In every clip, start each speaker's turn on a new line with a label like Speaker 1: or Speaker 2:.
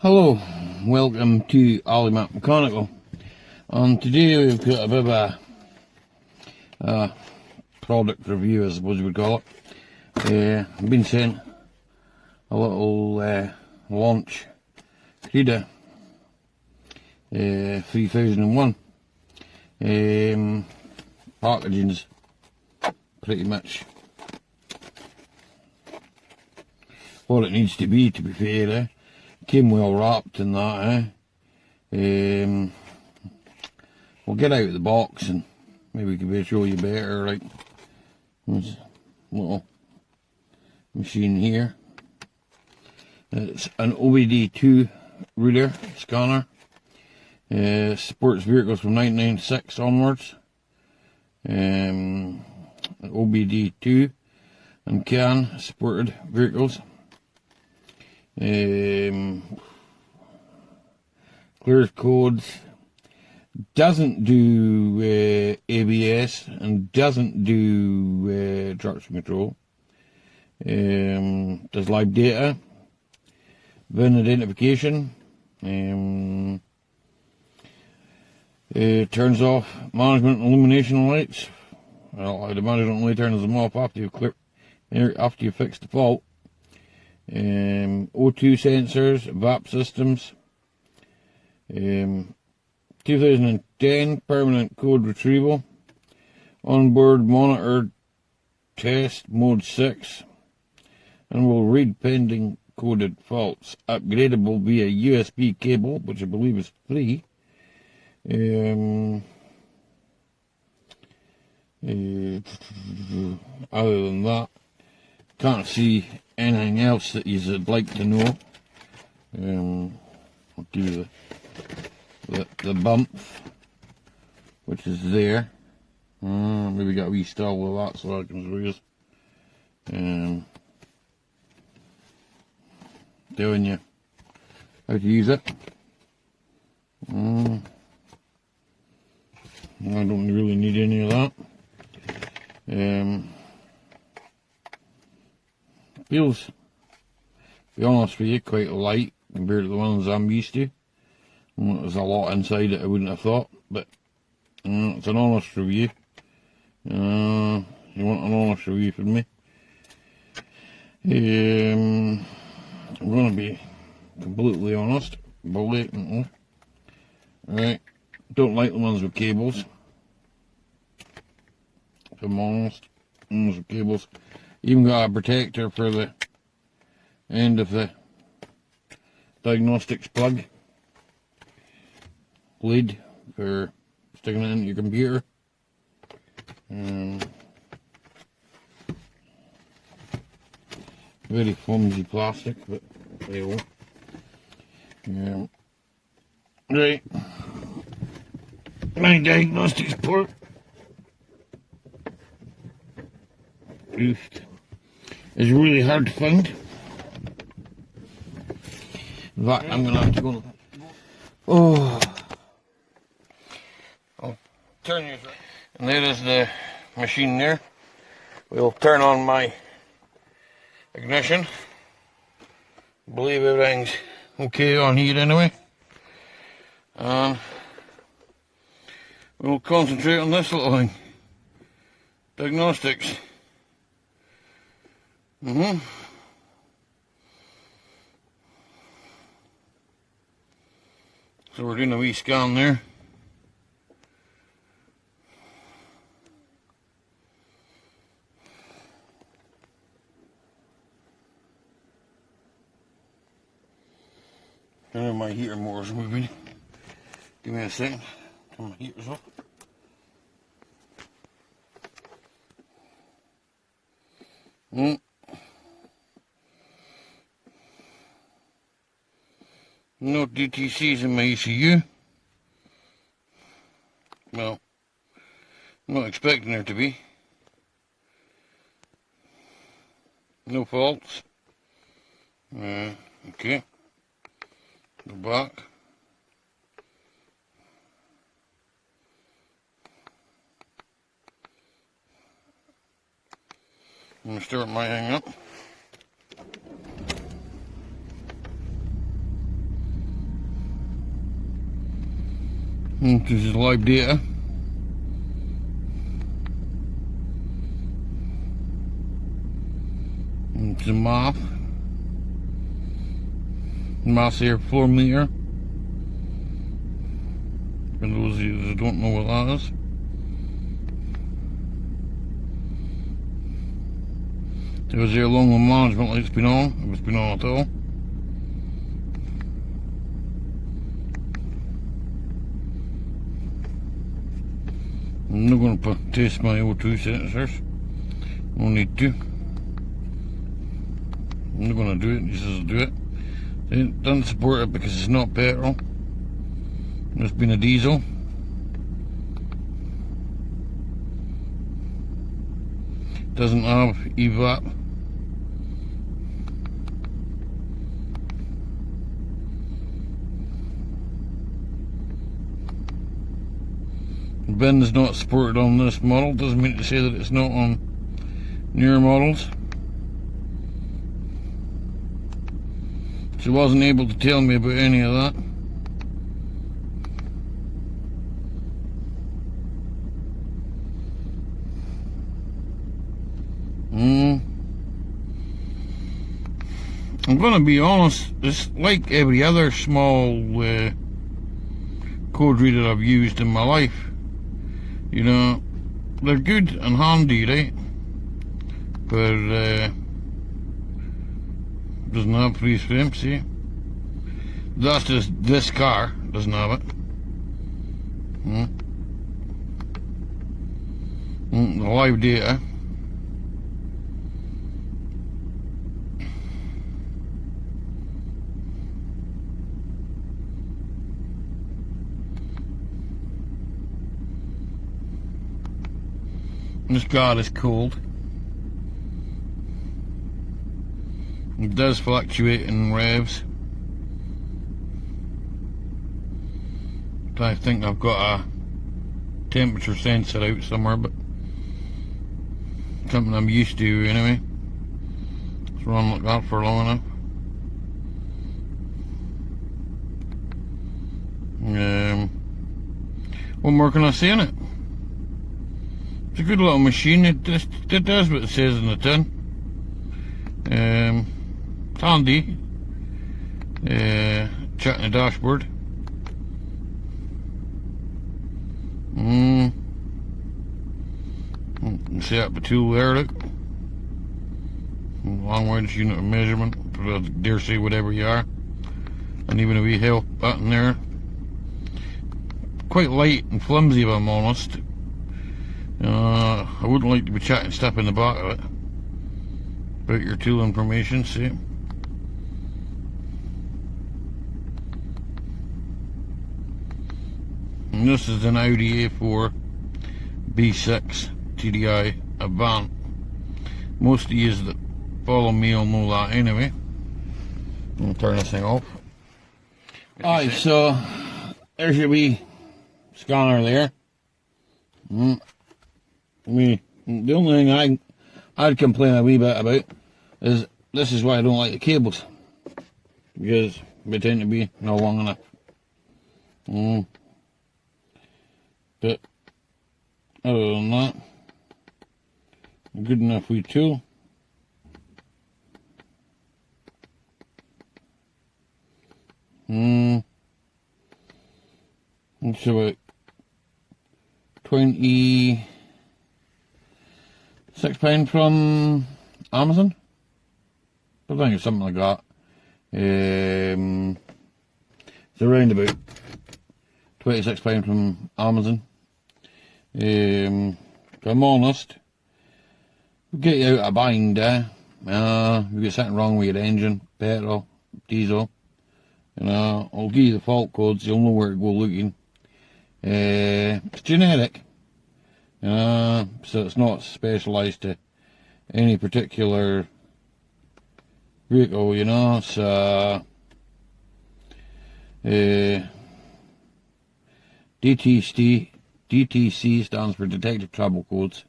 Speaker 1: Hello, welcome to Allymap Mechanical. Today we've got a bit of a product review, I suppose you would call it. I've been sent a little launch Creader 3001. Packaging's pretty much what it needs to be fair. Came well wrapped in that, We'll get out of the box and maybe we can show you better. Right, there's a little machine here. It's an OBD2 reader scanner. Supports vehicles from 1996 onwards. OBD2 and CAN supported vehicles. Clears codes, doesn't do ABS and doesn't do traction control. Does live data, VIN identification, turns off management illumination lights. Well, I'd imagine it only turns them off after you fix the fault. O2 sensors, VAP systems, 2010 permanent code retrieval, onboard monitor test mode 6, and will read pending coded faults, upgradable via USB cable, which I believe is free. Other than that, can't see anything else that you'd like to know. I'll do the bump, which is there. Maybe got a wee stall with that so I can show you. Telling you how to use it. I don't really need any of that. Feels, to be honest with you, quite light compared to the ones I'm used to. There's a lot inside it I wouldn't have thought, but it's an honest review. You want an honest review from me? I'm going to be completely honest, blatantly. Right, don't like the ones with cables. If I'm honest, ones with cables. Even got a protector for the end of the diagnostics plug. Lid for sticking it into your computer. Very flimsy plastic, but there you go. Right. My diagnostics port. Is really hard to find. In fact, I'm going to have to go. I'll turn you. And there is the machine there. We'll turn on my ignition. I believe everything's okay on here anyway. And we'll concentrate on this little thing. Diagnostics. So we're doing a wee scan there. I know my heater motor's moving. Give me a second. Turn my heaters off. No DTCs in my ECU. Well, I'm not expecting there to be. No faults. Okay. Go back. I'm going to start my thing up. This is live data. It's a mass airflow meter. For those of you that don't know what that is. It was there along the management light's been on, if it's been on at all. I'm not going to test my O2 sensors. No need to. I'm not going to do it, he says I'll do it. It doesn't support it because it's not petrol. It's been a diesel. Doesn't have evap. VIN is not supported on this model. Doesn't mean to say that it's not on newer models. She wasn't able to tell me about any of that. I'm gonna be honest, it's like every other small code reader I've used in my life. You know, they're good and handy, right? But doesn't have freeze frame, see? That's just this car doesn't have it. The live data. This car is cold. It does fluctuate in revs. I think I've got a temperature sensor out somewhere, but something I'm used to anyway. It's run like that for long enough. What more can I say on it? It's a good little machine. It does what it says in the tin. It's handy. Checking the dashboard. You can set up a tool there, look. Long range unit of measurement. I dare say whatever you are. And even a wee help button there. Quite light and flimsy if I'm honest. I wouldn't like to be chatting stuff in the back of it about your tool information, see? And this is an Audi A4 B6 TDI Avant. Most of you that follow me will know that anyway. I'll turn this thing off. Alright, so there's your wee scanner there. The only thing I'd complain a wee bit about is this is why I don't like the cables, because they tend to be not long enough. But other than that, a good enough wee tool. It's about 26 pound from Amazon. I think it's something like that. It's around about 26 pound from Amazon. If I'm honest, we'll get you out of a bind there. You get something wrong with your engine, petrol, diesel. I'll give you the fault codes, you'll know where to go looking. It's generic. So it's not specialised to any particular vehicle, so DTC stands for Detective Trouble Codes.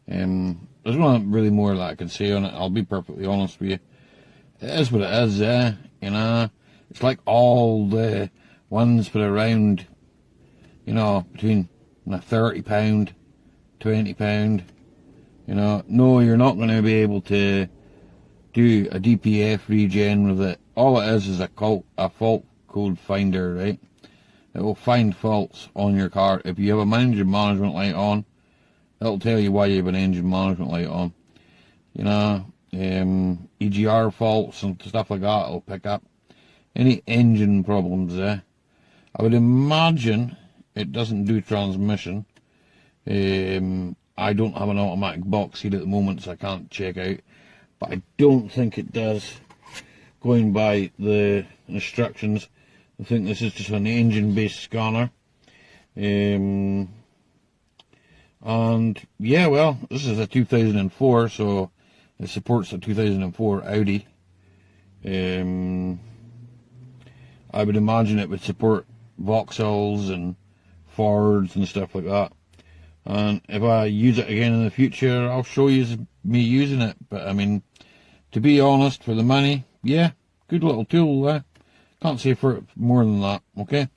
Speaker 1: There's not really more that I can say on it, I'll be perfectly honest with you. It is what it is, It's like all the ones put around you know, between £30, £20. You know, no, you're not going to be able to do a DPF regen with it. All it is a fault code finder, right? It will find faults on your car. If you have a engine management light on, it'll tell you why you have an engine management light on. You know, EGR faults and stuff like that it'll pick up. Any engine problems there. I would imagine it doesn't do transmission. I don't have an automatic box here at the moment, so I can't check out. But I don't think it does. Going by the instructions, I think this is just an engine-based scanner. And yeah, well, this is a 2004, so it supports a 2004 Audi. I would imagine it would support Vauxhalls and Fords and stuff like that. And if I use it again in the future, I'll show you me using it. But I mean, to be honest, for the money, yeah, good little tool there. Can't say for it more than that, okay?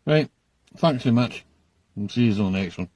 Speaker 1: Right, thanks so much. And see you on the next one.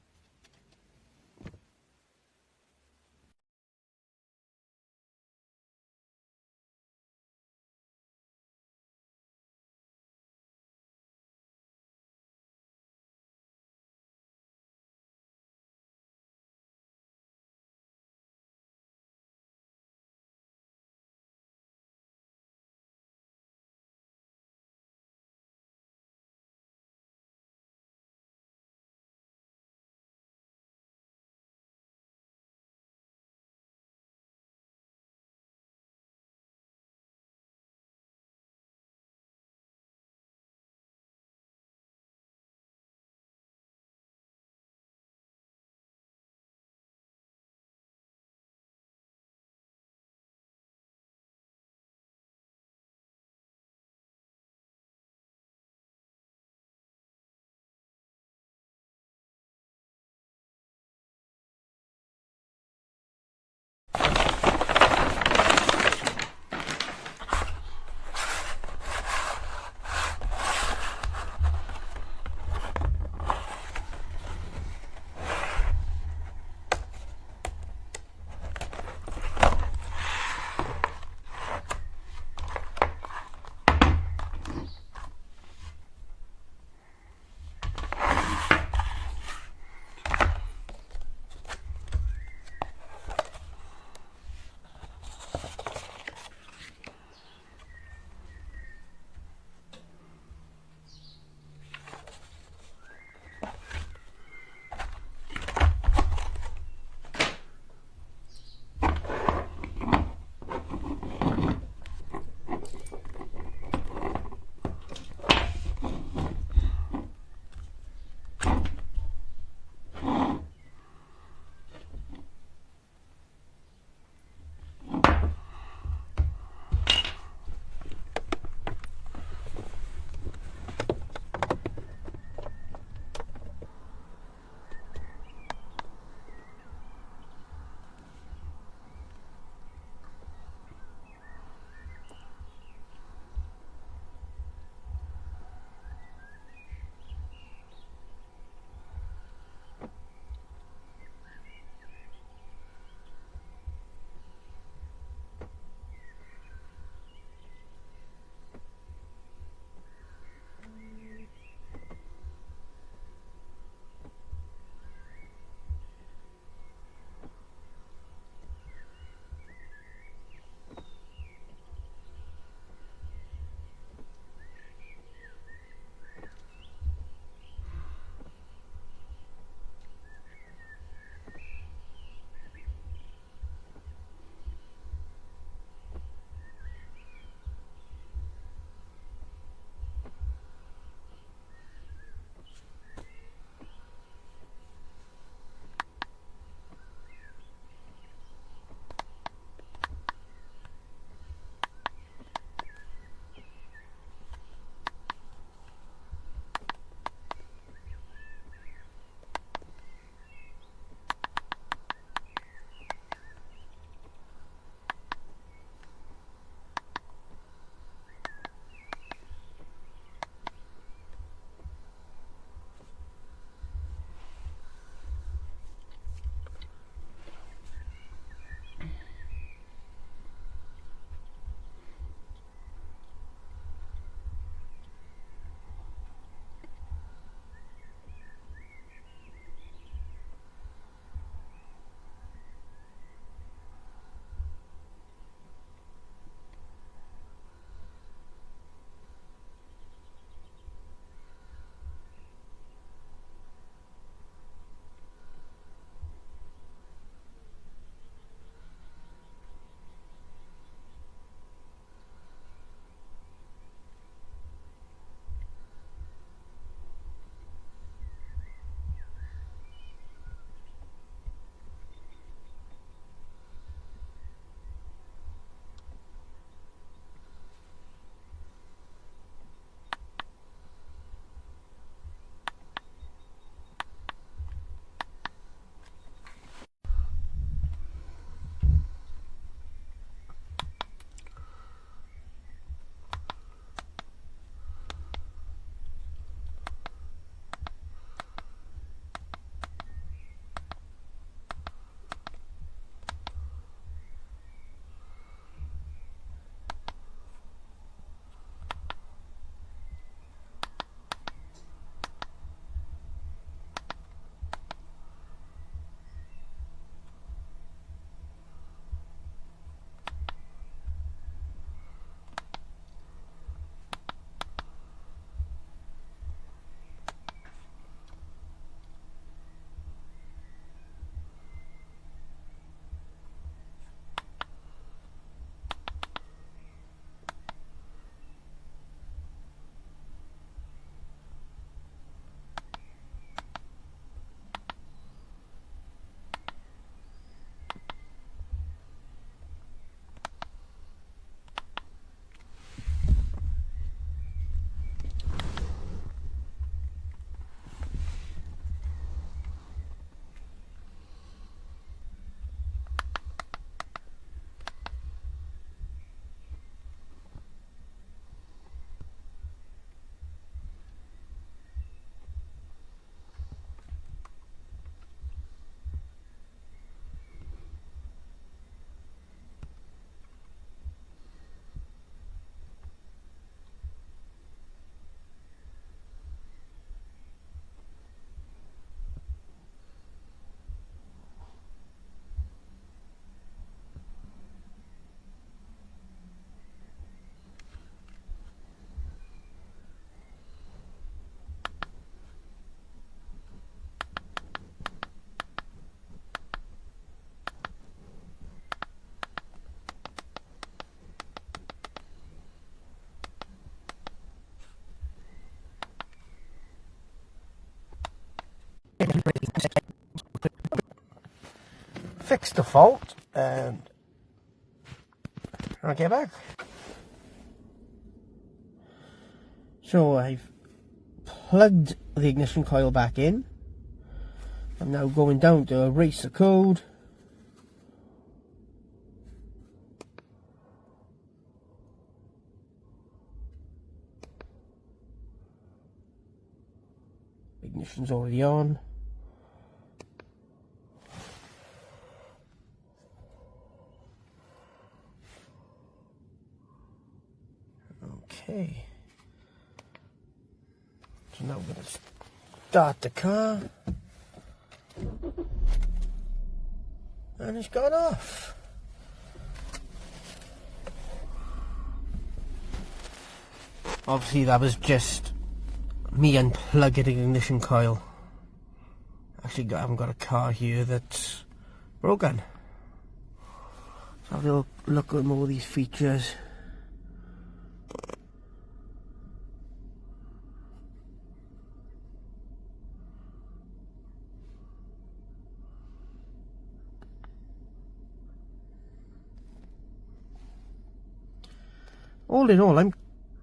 Speaker 2: fix the fault and I'll get back. So I've plugged the ignition coil back in. I'm now going down to erase the code. Ignition's already on. Okay. So now we're going to start the car. And it's gone off. Obviously that was just me unplugging the ignition coil. Actually, I haven't got a car here that's broken. So have a look at more of these features. All in all, I'm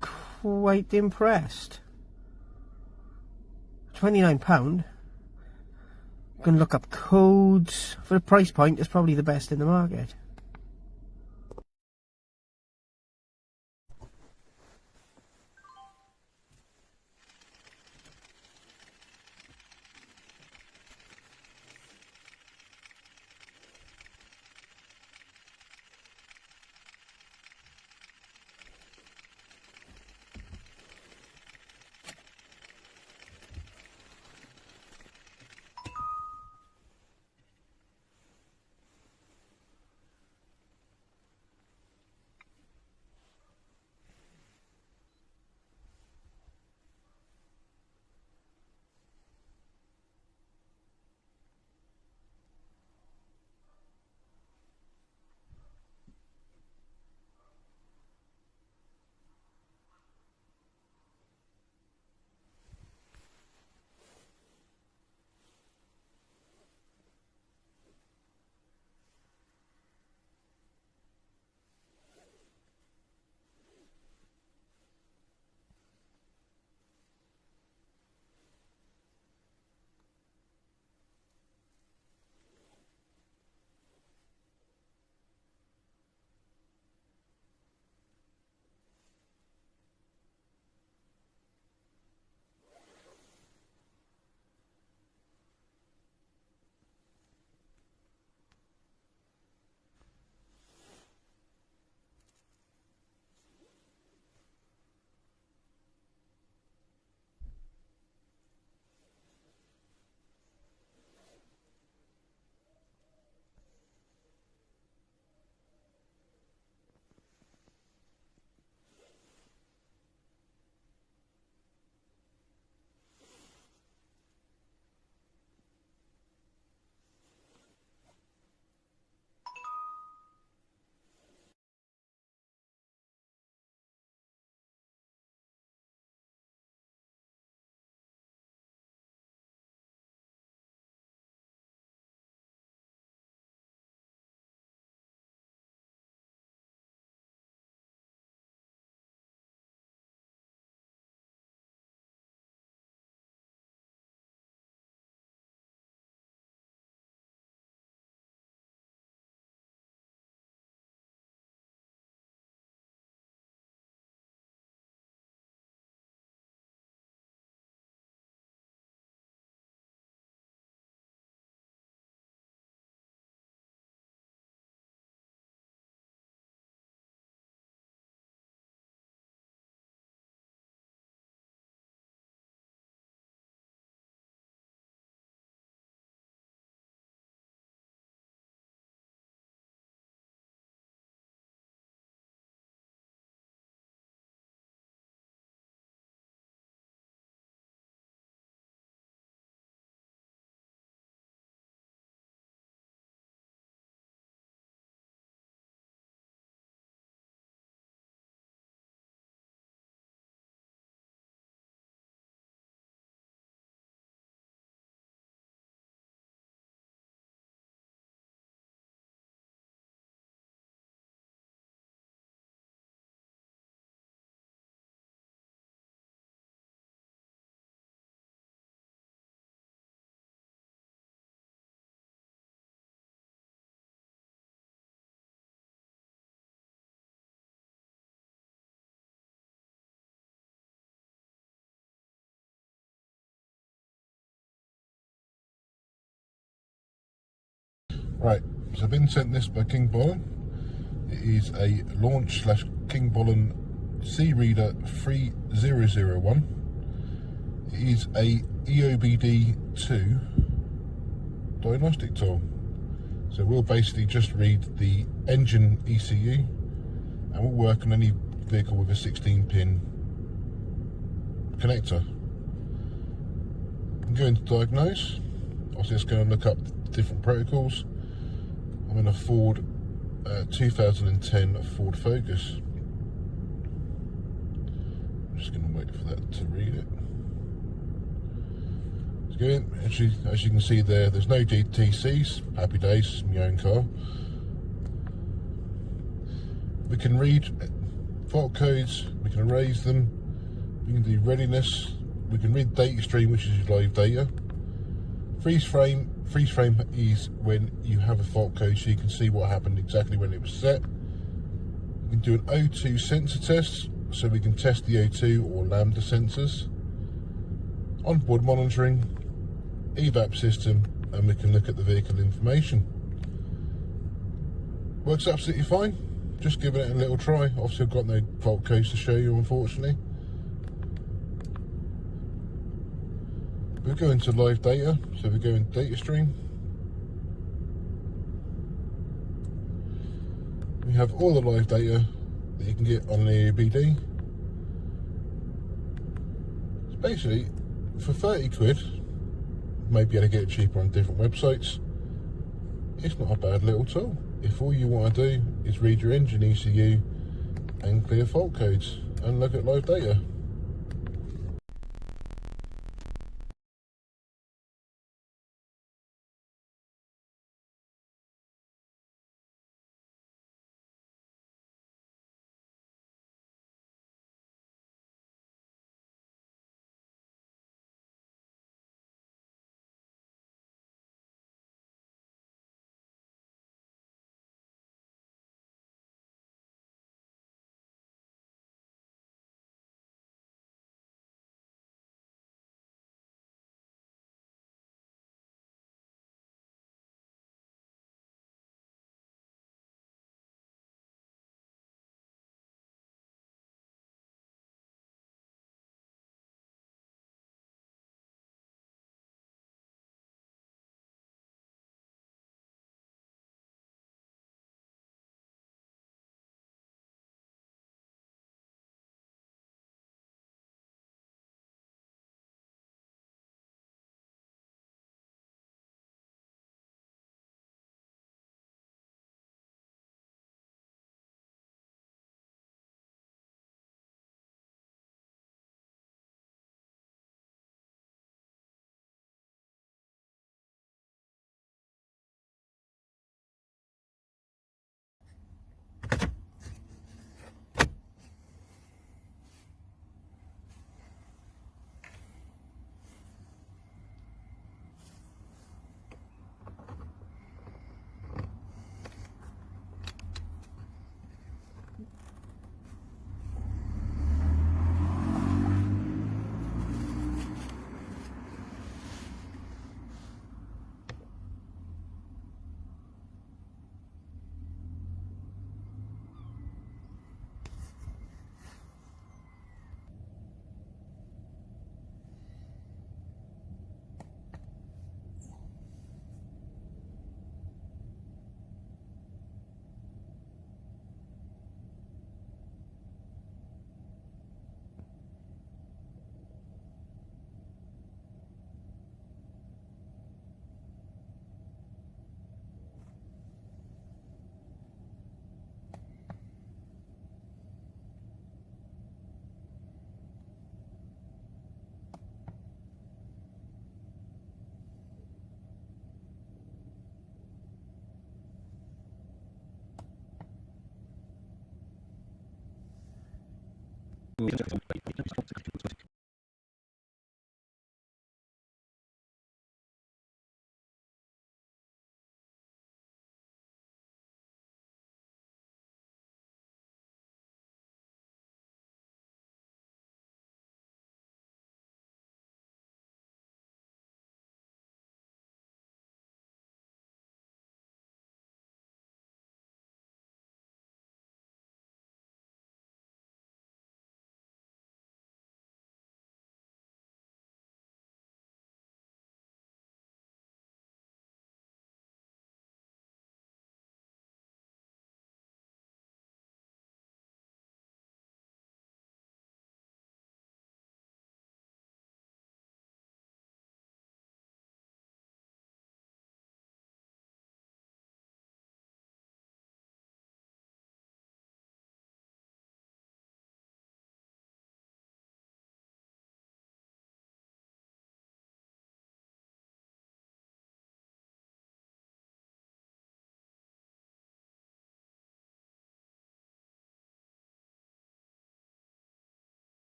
Speaker 2: quite impressed. £29. You can look up codes. For the price point, it's probably the best in the market.
Speaker 3: Right, so I've been sent this by King Bollen. It is a launch / King Bollen C Reader 3001. It is a OBD-II diagnostic tool. So we'll basically just read the engine ECU, and we'll work on any vehicle with a 16-pin connector. I'm going to diagnose. Obviously, it's going to look up different protocols. I'm in a Ford 2010 Ford Focus. I'm just going to wait for that to read it. It's going. As you can see there's no DTCs. Happy days, my own car. We can read fault codes, we can erase them, we can do readiness, we can read data stream, which is your live data. Freeze frame is when you have a fault code, so you can see what happened exactly when it was set. We can do an O2 sensor test, so we can test the O2 or lambda sensors. Onboard monitoring, evap system, and we can look at the vehicle information. Works absolutely fine. Just giving it a little try. Obviously I've got no fault codes to show you, unfortunately. We'll go into live data, so we go into data stream. We have all the live data that you can get on an OBD. So basically, for 30 quid, maybe able to get it cheaper on different websites. It's not a bad little tool. If all you want to do is read your engine ECU and clear fault codes and look at live data.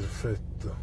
Speaker 3: Perfetto.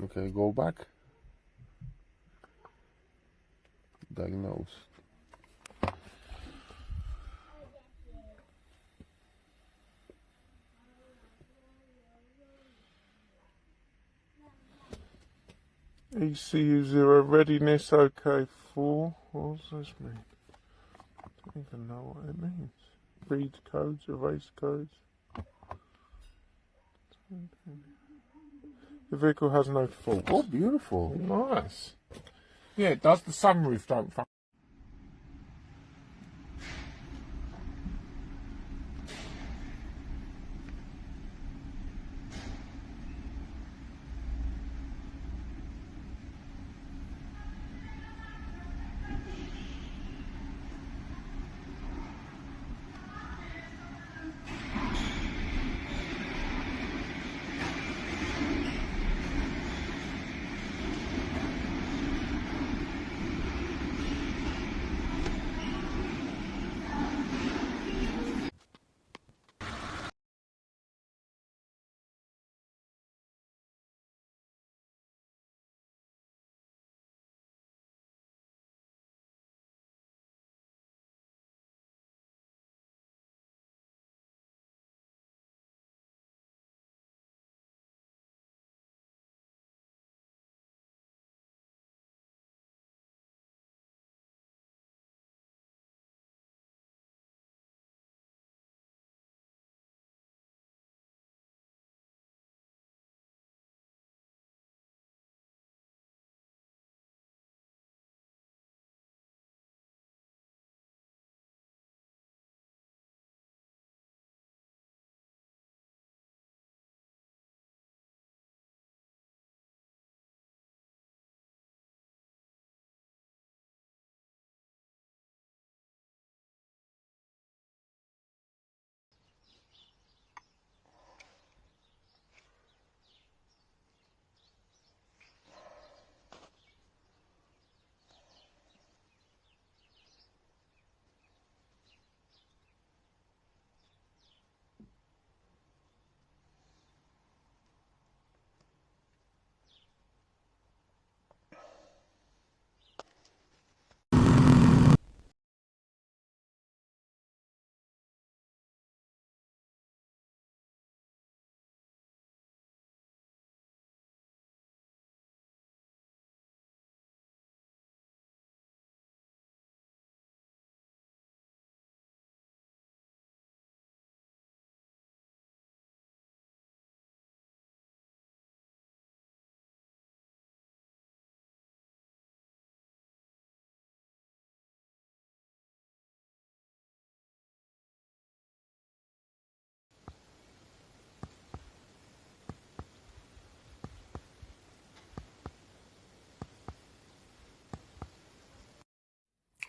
Speaker 3: Okay, go back. Diagnose. ECU0 readiness, okay, 4. What does this mean? I don't even know what it means. Read codes, erase codes. The vehicle has no faults. Oh, beautiful. Nice. Yeah, it does. The sunroof don't function.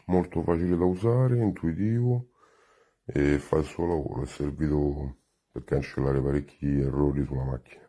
Speaker 4: molto facile da usare, intuitivo e fa il suo lavoro, è servito per cancellare parecchi errori sulla macchina.